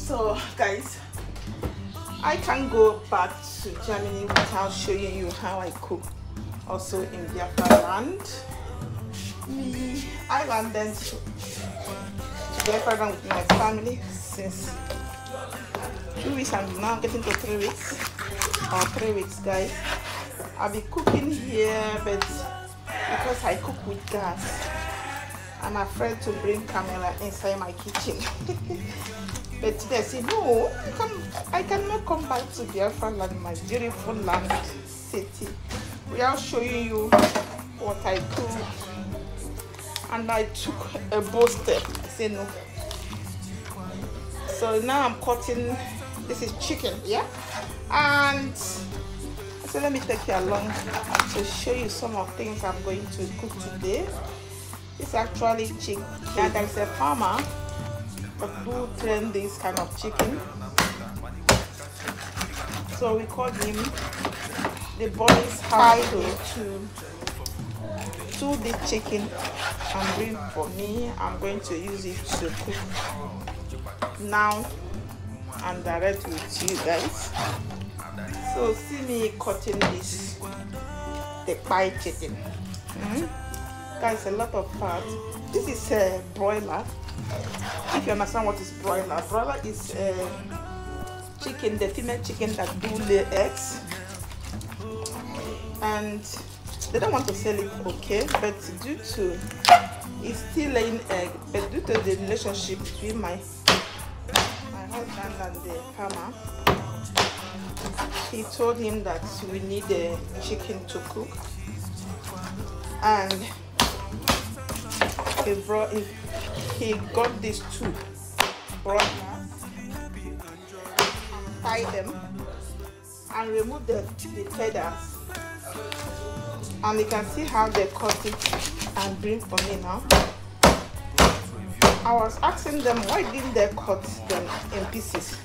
So guys, I can't go back to Germany without showing you how I cook also in Biafra land. I landed to Biafra land with my family since 2 weeks. I'm now getting to 3 weeks or 3 weeks, guys. I'll be cooking here, but because I cook with gas, I'm afraid to bring camera inside my kitchen. But today I said, no, I cannot come back to Biafra land, my beautiful land city, without showing you what I cook. And I took a bold step. I said no. So now I'm cutting. This is chicken, yeah. And so let me take you along to show you some of things I'm going to cook today. It's actually chicken. And there's a farmer that do train this kind of chicken. So we call him. The boys have to do the chicken and bring for me. I'm going to use it to cook now and direct with you guys. So see me cutting this, the pie chicken. Guys, a lot of fat. This is a broiler. If you understand what is broiler, broiler is a chicken, the female chicken that do lay eggs, and they don't want to sell it, okay, but due to it's still laying egg, but due to the relationship between my husband and the farmer, he told him that we need a chicken to cook, and he got these two broilers, tie them and remove the feathers, and you can see how they cut it and bring for me now. I was asking them why didn't they cut them in pieces.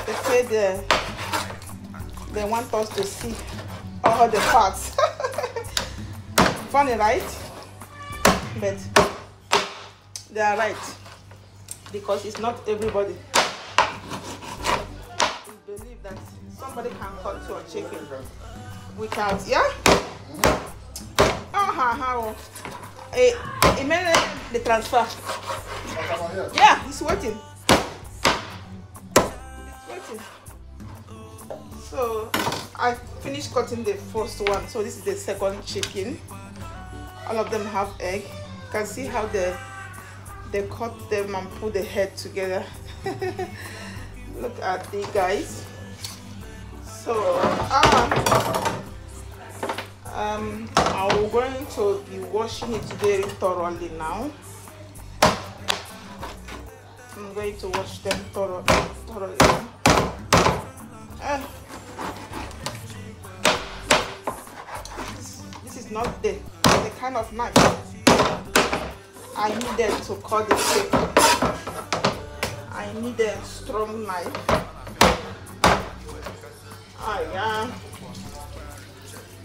They said they want us to see all the parts. Funny, right? But they are right, because it's not everybody who believe that somebody can cut your chicken without, yeah? How? He made the transfer. Yeah, he's waiting. So I finished cutting the first one. So this is the second chicken. All of them have egg. You can see how they cut them and put the head together. Look at the guys. So I'm going to be washing it very thoroughly now. I'm going to wash them thoroughly. This is not the kind of knife I needed to cut the chicken. I need a strong knife. Yeah,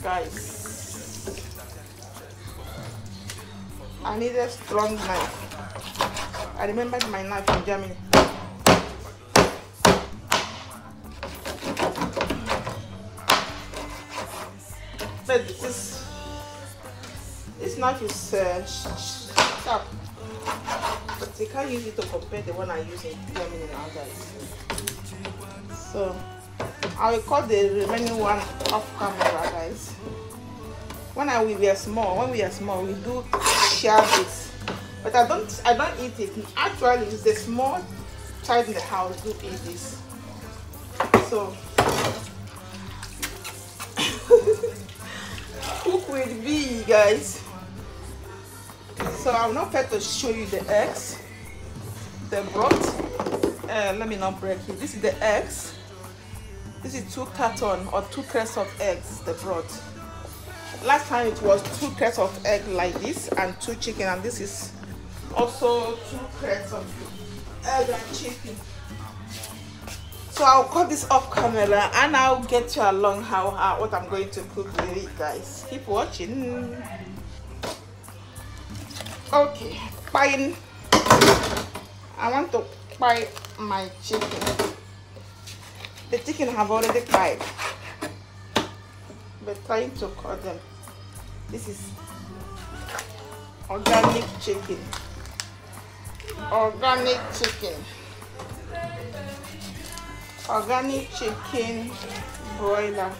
guys, I need a strong knife. I remembered my knife in Germany. But this knife is sharp, but you can't use it to compare the one I use in Germany now, guys. So I will cut the remaining one off camera, guys. When we were small, we do share this, but I don't eat it. Actually, it's the small child in the house who eat this. So cook with me, guys. So I'm not going to show you the eggs, the broth. Let me not break it. This is the eggs. This is 2 cartons or 2 crates of eggs, the broth. Last time it was 2 crates of egg like this and 2 chicken, and this is also 2 crates of egg and chicken. So I'll cut this off camera and I'll get you along what I'm going to cook with it, guys. Keep watching. Okay, fine. I want to buy my chicken. The chicken have already fried. But trying to cut them. This is organic chicken. Organic chicken. Organic chicken broiler.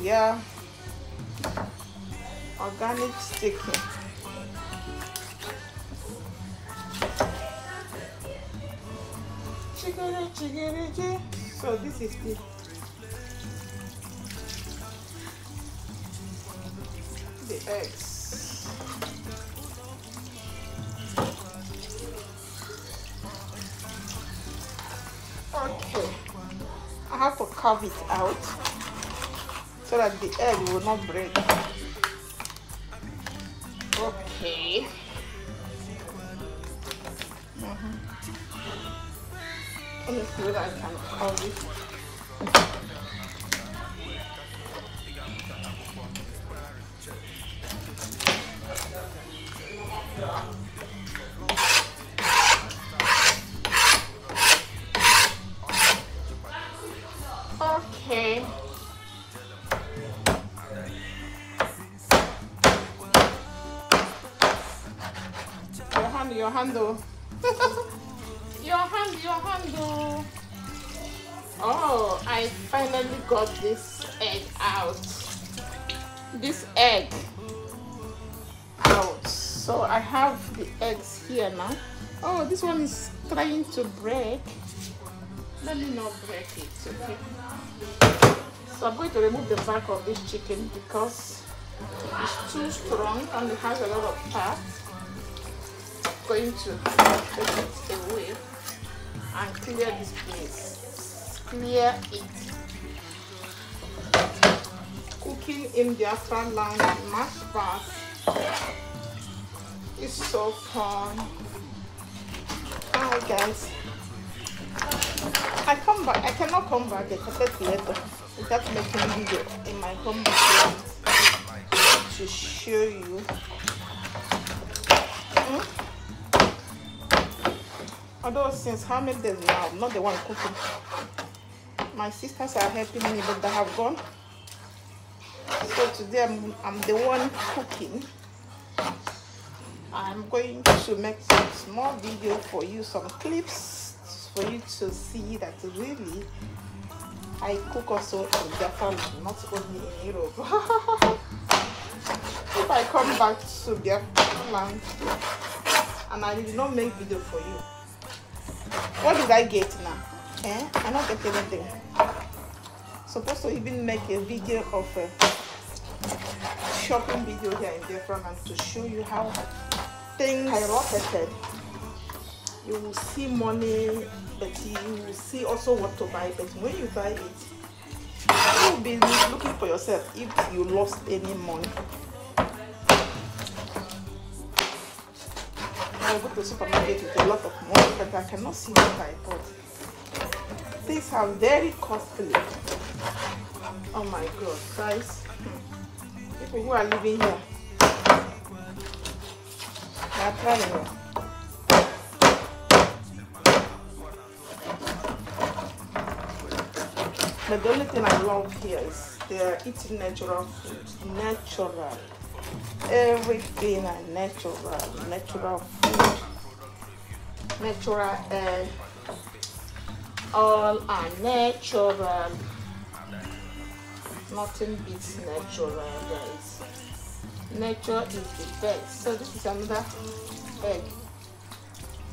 Yeah. Organic chicken. Chicken. So this is the eggs. Okay, I have to carve it out so that the egg will not break. Okay. Let me see whether I can carve it. Okay. Your hand, oh. your hand, oh. Oh, I finally got this egg out. This egg out. So I have the eggs here now. Oh, this one is trying to break. Let me not break it, okay? So I'm going to remove the back of this chicken because it's too strong and it has a lot of fat. Going to take it away and clear this place. Clear it. Cooking in the Afghan land, mashed bass is so fun. Hi guys. I cannot come back later without making a video in my home to show you. Although since how many days now, I'm not the one cooking. My sisters are helping me, but they have gone. So today I'm the one cooking. I'm going to make some small video for you, some clips for you to see that really I cook also in Japan, not only in Europe. If I come back to Japan and I did not make video for you, what did I get now? I not get anything. Supposed to even make a video of a shopping video here in Japan and to show you how things skyrocketed. You will see money, but you will see also what to buy. But when you buy it, you will be looking for yourself if you lost any money. I go to the supermarket with a lot of money, but I cannot see what I bought. Things are very costly. Oh my God, guys. People who are living here, they are trying. But the only thing I love here is they are eating natural food. Natural. Everything are natural. Natural food. Natural air. All are natural. Nothing beats natural, guys. Nature is the best. So this is another egg.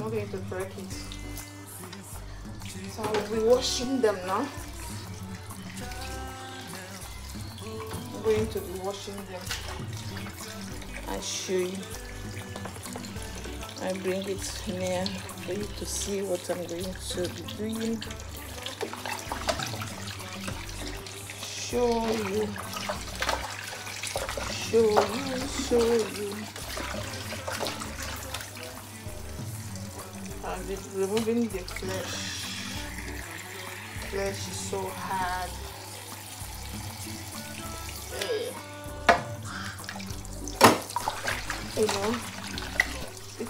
I'm not going to break it. So I will be washing them now. I'm going to be washing them. I show you. I bring it near for you to see what I'm going to be doing. Show you. And it's removing the flesh. Flesh is so hard. You know,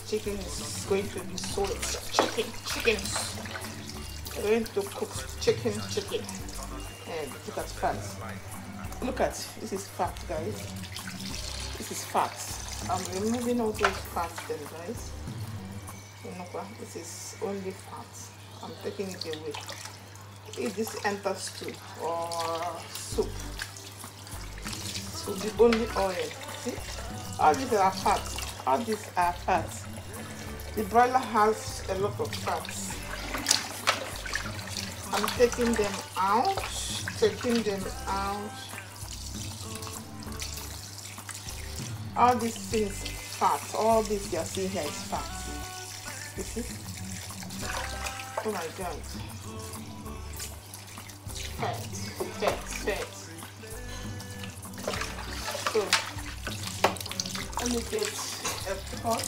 chicken is going to be sold. Chicken. We're going to cook chicken. And look at fat. Look at, this is fat, guys. This is fat. I'm removing all those fat then, guys. This is only fat. I'm taking it away. If this enters stew or soup, so the only oil. See, all these are fat. All these are fat. The broiler has a lot of fats. I'm taking them out. All these things fat. All this you are seeing here is fat. You see? Oh my God. Fat. So let me get a pot.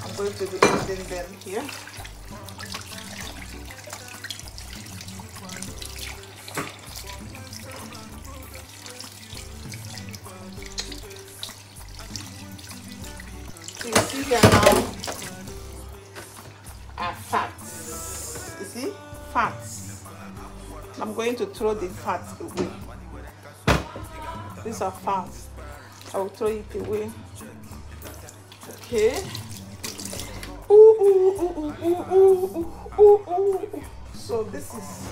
I'm going to be adding them here. So you see here now are fats. You see? Fats. I'm going to throw the fats away. These are fats. I will throw it away. Okay. So this is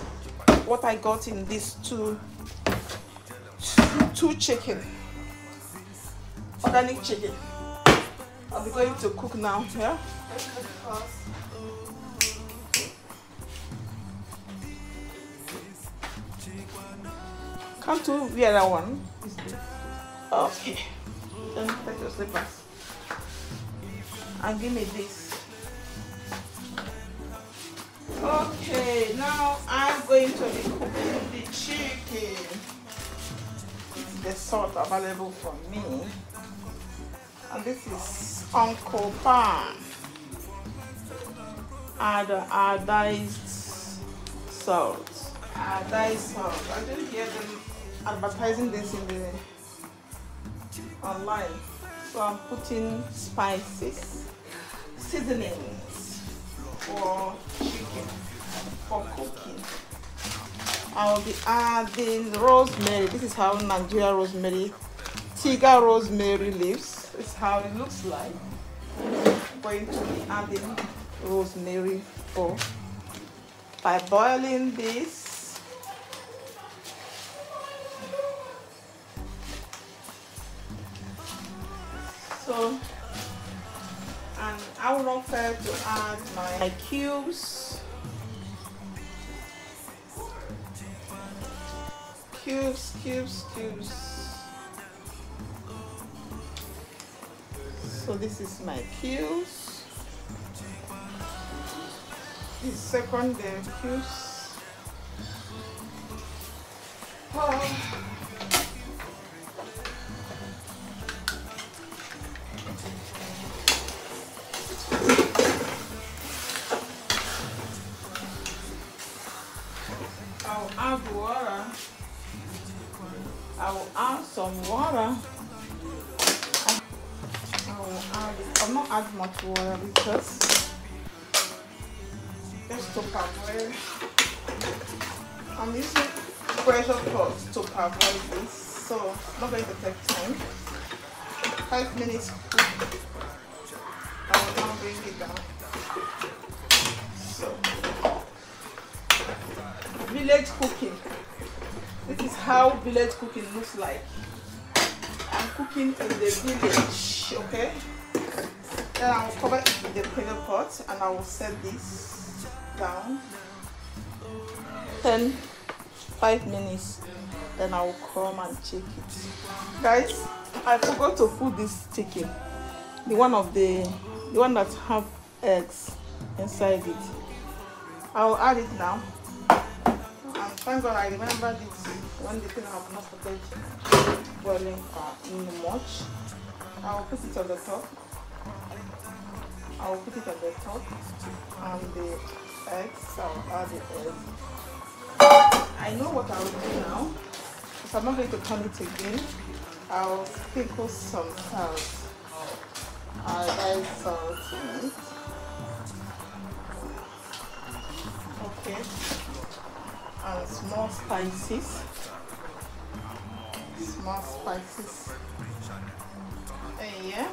what I got in these two chicken. Organic chicken. I'll be going to cook now. Yeah. Come to the other one. Okay. Then take your slippers and give me this. Okay, now I'm going to be cooking the chicken. It's the salt available for me. And this is Uncle Pan. Add iodized salt. Iodized salt. I didn't hear them advertising this in the online. So I'm putting spices, seasonings for chicken, for cooking. I'll be adding rosemary. This is how Nigeria rosemary, Tiga rosemary leaves. This is how it looks like. I'm going to be adding rosemary by boiling this. So, and I will not fail to add my cubes. So this is my cubes. This second cubes. Oh. I'll add water. I will add some water. I'll not add much water because just to parboil. I'm using pressure pot to parboil this, so it's not going to take time. 5 minutes. I will now bring it down. So, village cooking. This is how village cooking looks like. I'm cooking in the village, okay? Then I will cover it with the pressure pot and I will set this down. Then 5 minutes. Then I will come and check it. Guys, I forgot to put this chicken. The one that have eggs inside it. I will add it now. And thank God I remember this when the thing have not started boiling much. I will put it on the top. And the eggs, I will add the eggs. I know what I will do now. If I'm not going to turn it again, I will sprinkle some salt. I Okay, and small spices. Small spices. Yeah.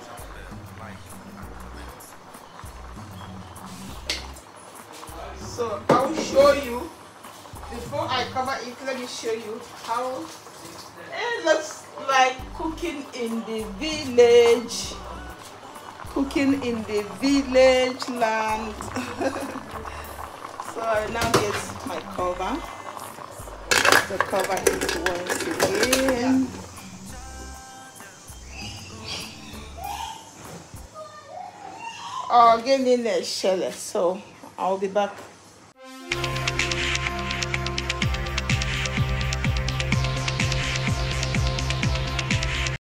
So I will show you before I cover it. Let me show you how it looks like cooking in the village. Cooking in the village land. So I now get my cover. The cover it once again. Getting a shell, so I'll be back